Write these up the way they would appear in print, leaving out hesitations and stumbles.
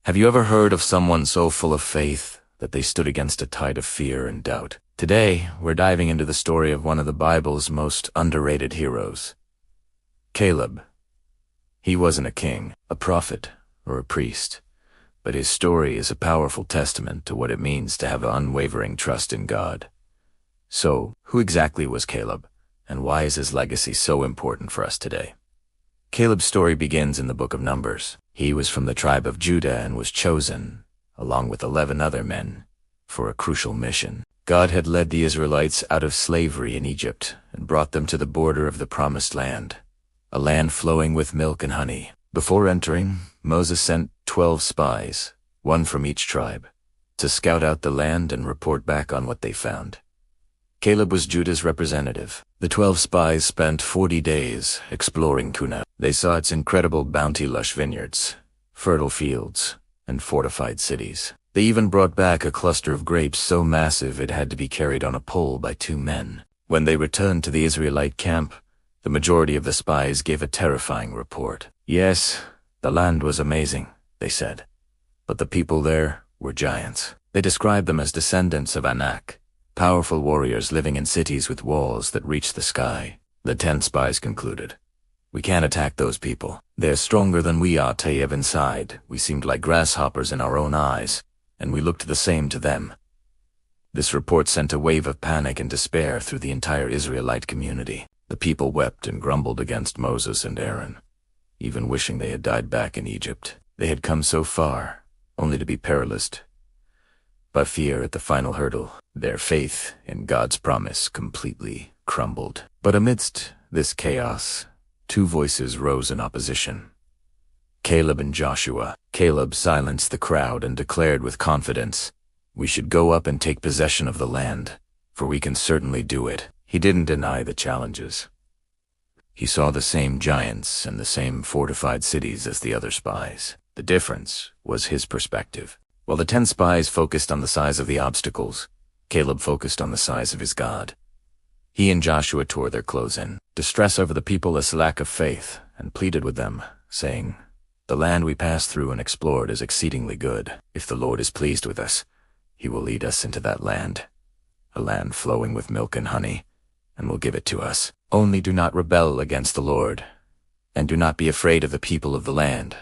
Have you ever heard of someone so full of faith that they stood against a tide of fear and doubt? Today, we're diving into the story of one of the Bible's most underrated heroes, Caleb. He wasn't a king, a prophet, or a priest, but his story is a powerful testament to what it means to have unwavering trust in God. So, who exactly was Caleb, and why is his legacy so important for us today? Caleb's story begins in the book of Numbers. He was from the tribe of Judah and was chosen, along with 11 other men, for a crucial mission. God had led the Israelites out of slavery in Egypt and brought them to the border of the Promised Land, a land flowing with milk and honey. Before entering, Moses sent 12 spies, one from each tribe, to scout out the land and report back on what they found. Caleb was Judah's representative. The 12 spies spent 40 days exploring Cuna. They saw its incredible bounty-lush vineyards, fertile fields, and fortified cities. They even brought back a cluster of grapes so massive it had to be carried on a pole by 2 men. When they returned to the Israelite camp, the majority of the spies gave a terrifying report. Yes, the land was amazing, they said, but the people there were giants. They described them as descendants of Anak, powerful warriors living in cities with walls that reached the sky. The 10 spies concluded, "We can't attack those people. They're stronger than we are, Tayev. Inside, we seemed like grasshoppers in our own eyes, and we looked the same to them." This report sent a wave of panic and despair through the entire Israelite community. The people wept and grumbled against Moses and Aaron, even wishing they had died back in Egypt. They had come so far, only to be paralyzed by fear at the final hurdle. Their faith in God's promise completely crumbled. But amidst this chaos, 2 voices rose in opposition: Caleb and Joshua. Caleb silenced the crowd and declared with confidence, "We should go up and take possession of the land, for we can certainly do it." He didn't deny the challenges. He saw the same giants and the same fortified cities as the other spies. The difference was his perspective. While the 10 spies focused on the size of the obstacles, Caleb focused on the size of his God. He and Joshua tore their clothes in distress over the people's lack of faith and pleaded with them, saying, "The land we passed through and explored is exceedingly good. If the Lord is pleased with us, he will lead us into that land, a land flowing with milk and honey, and will give it to us. Only do not rebel against the Lord, and do not be afraid of the people of the land,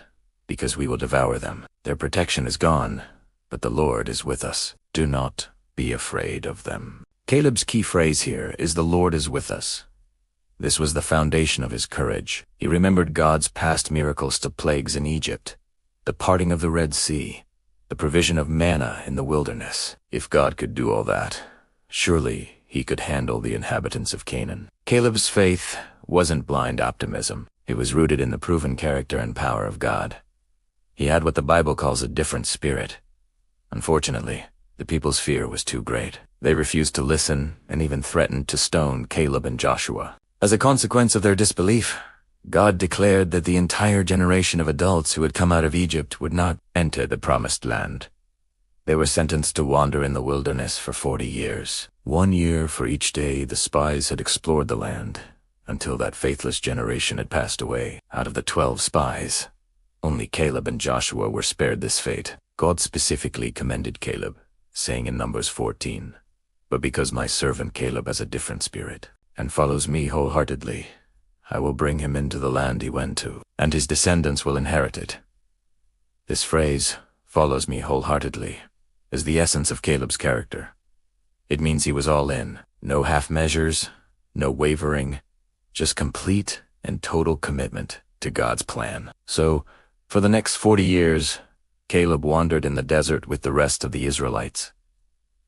because we will devour them. Their protection is gone, but the Lord is with us. Do not be afraid of them." Caleb's key phrase here is "the Lord is with us." This was the foundation of his courage. He remembered God's past miracles to plagues in Egypt, the parting of the Red Sea, the provision of manna in the wilderness. If God could do all that, surely he could handle the inhabitants of Canaan. Caleb's faith wasn't blind optimism. It was rooted in the proven character and power of God. He had what the Bible calls a different spirit. Unfortunately, the people's fear was too great. They refused to listen and even threatened to stone Caleb and Joshua. As a consequence of their disbelief, God declared that the entire generation of adults who had come out of Egypt would not enter the Promised Land. They were sentenced to wander in the wilderness for 40 years. 1 year for each day the spies had explored the land, until that faithless generation had passed away. Out of the 12 spies, only Caleb and Joshua were spared this fate. God specifically commended Caleb, saying in Numbers 14, "But because my servant Caleb has a different spirit, and follows me wholeheartedly, I will bring him into the land he went to, and his descendants will inherit it." This phrase, "follows me wholeheartedly," is the essence of Caleb's character. It means he was all in, no half measures, no wavering, just complete and total commitment to God's plan. So, for the next 40 years, Caleb wandered in the desert with the rest of the Israelites.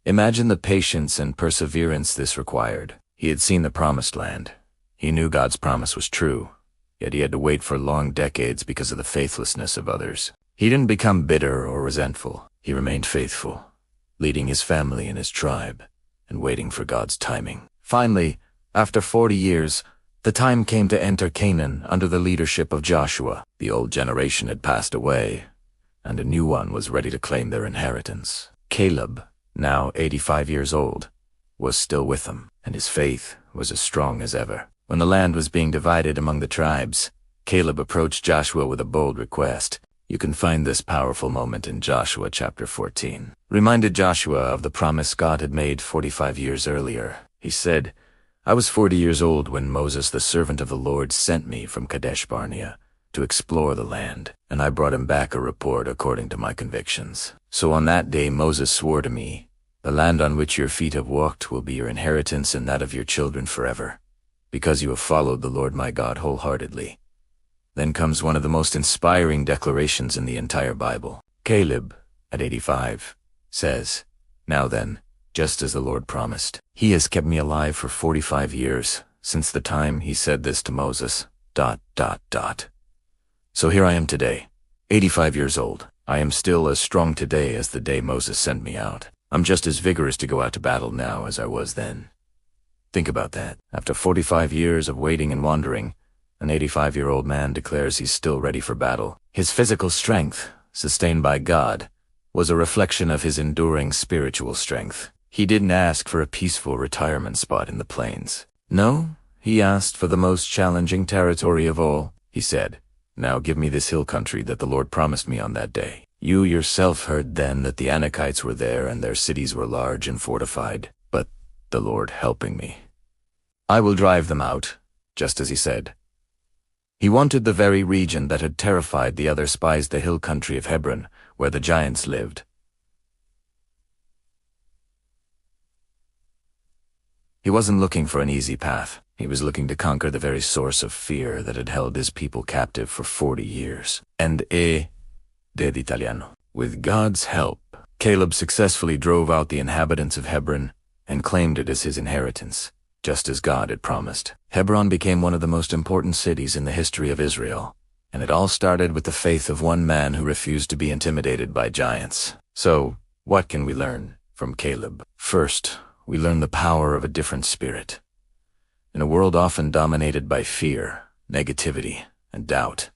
Imagine the patience and perseverance this required. He had seen the Promised Land. He knew God's promise was true, yet he had to wait for long decades because of the faithlessness of others. He didn't become bitter or resentful. He remained faithful, leading his family and his tribe, and waiting for God's timing. Finally, after 40 years, the time came to enter Canaan under the leadership of Joshua. The old generation had passed away, and a new one was ready to claim their inheritance. Caleb, now 85 years old, was still with them, and his faith was as strong as ever. When the land was being divided among the tribes, Caleb approached Joshua with a bold request. You can find this powerful moment in Joshua chapter 14. Reminded Joshua of the promise God had made 45 years earlier. He said, "I was 40 years old when Moses, the servant of the Lord, sent me from Kadesh Barnea to explore the land, and I brought him back a report according to my convictions. So on that day Moses swore to me, 'The land on which your feet have walked will be your inheritance and that of your children forever, because you have followed the Lord my God wholeheartedly.'" Then comes one of the most inspiring declarations in the entire Bible. Caleb, at 85, says, "Now then, just as the Lord promised, he has kept me alive for 45 years, since the time he said this to Moses, ... So here I am today, 85 years old. I am still as strong today as the day Moses sent me out. I'm just as vigorous to go out to battle now as I was then." Think about that. After 45 years of waiting and wandering, an 85-year-old man declares he's still ready for battle. His physical strength, sustained by God, was a reflection of his enduring spiritual strength. He didn't ask for a peaceful retirement spot in the plains. No, he asked for the most challenging territory of all. He said, "Now give me this hill country that the Lord promised me on that day." You yourself heard then that the Anakites were there and their cities were large and fortified, but the Lord helping me, I will drive them out, just as he said. He wanted the very region that had terrified the other spies, the hill country of Hebron, where the giants lived. He wasn't looking for an easy path. He was looking to conquer the very source of fear that had held his people captive for 40 years. And did Italiano. With God's help, Caleb successfully drove out the inhabitants of Hebron and claimed it as his inheritance, just as God had promised. Hebron became one of the most important cities in the history of Israel, and it all started with the faith of one man who refused to be intimidated by giants. So, what can we learn from Caleb? First, we learn the power of a different spirit. In a world often dominated by fear, negativity, and doubt,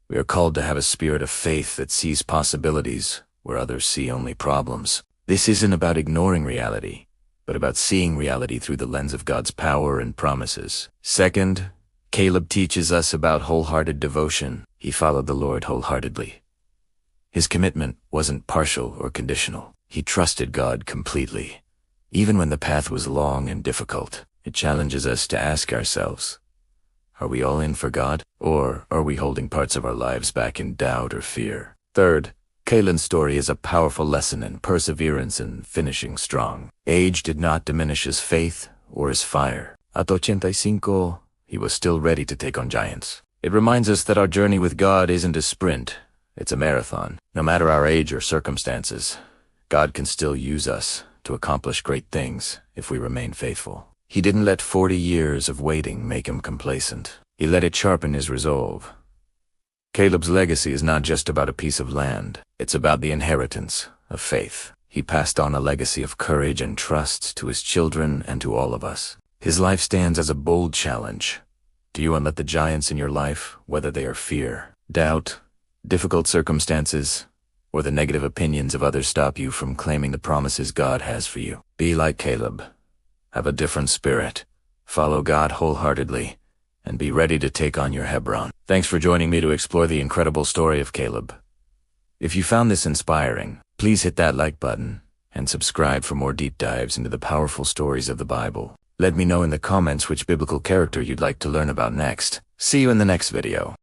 we are called to have a spirit of faith that sees possibilities where others see only problems. This isn't about ignoring reality, but about seeing reality through the lens of God's power and promises. Second, Caleb teaches us about wholehearted devotion. He followed the Lord wholeheartedly. His commitment wasn't partial or conditional. He trusted God completely, even when the path was long and difficult. It challenges us to ask ourselves, are we all in for God, or are we holding parts of our lives back in doubt or fear? Third, Caleb's story is a powerful lesson in perseverance and finishing strong. Age did not diminish his faith or his fire. At 85, he was still ready to take on giants. It reminds us that our journey with God isn't a sprint, it's a marathon. No matter our age or circumstances, God can still use us to accomplish great things if we remain faithful. He didn't let 40 years of waiting make him complacent. He let it sharpen his resolve. Caleb's legacy is not just about a piece of land. It's about the inheritance of faith. He passed on a legacy of courage and trust to his children and to all of us. His life stands as a bold challenge. Do you want to let the giants in your life, whether they are fear, doubt, difficult circumstances, or the negative opinions of others, stop you from claiming the promises God has for you? Be like Caleb. Have a different spirit. Follow God wholeheartedly, and be ready to take on your Hebron. Thanks for joining me to explore the incredible story of Caleb. If you found this inspiring, please hit that like button and subscribe for more deep dives into the powerful stories of the Bible. Let me know in the comments which biblical character you'd like to learn about next. See you in the next video.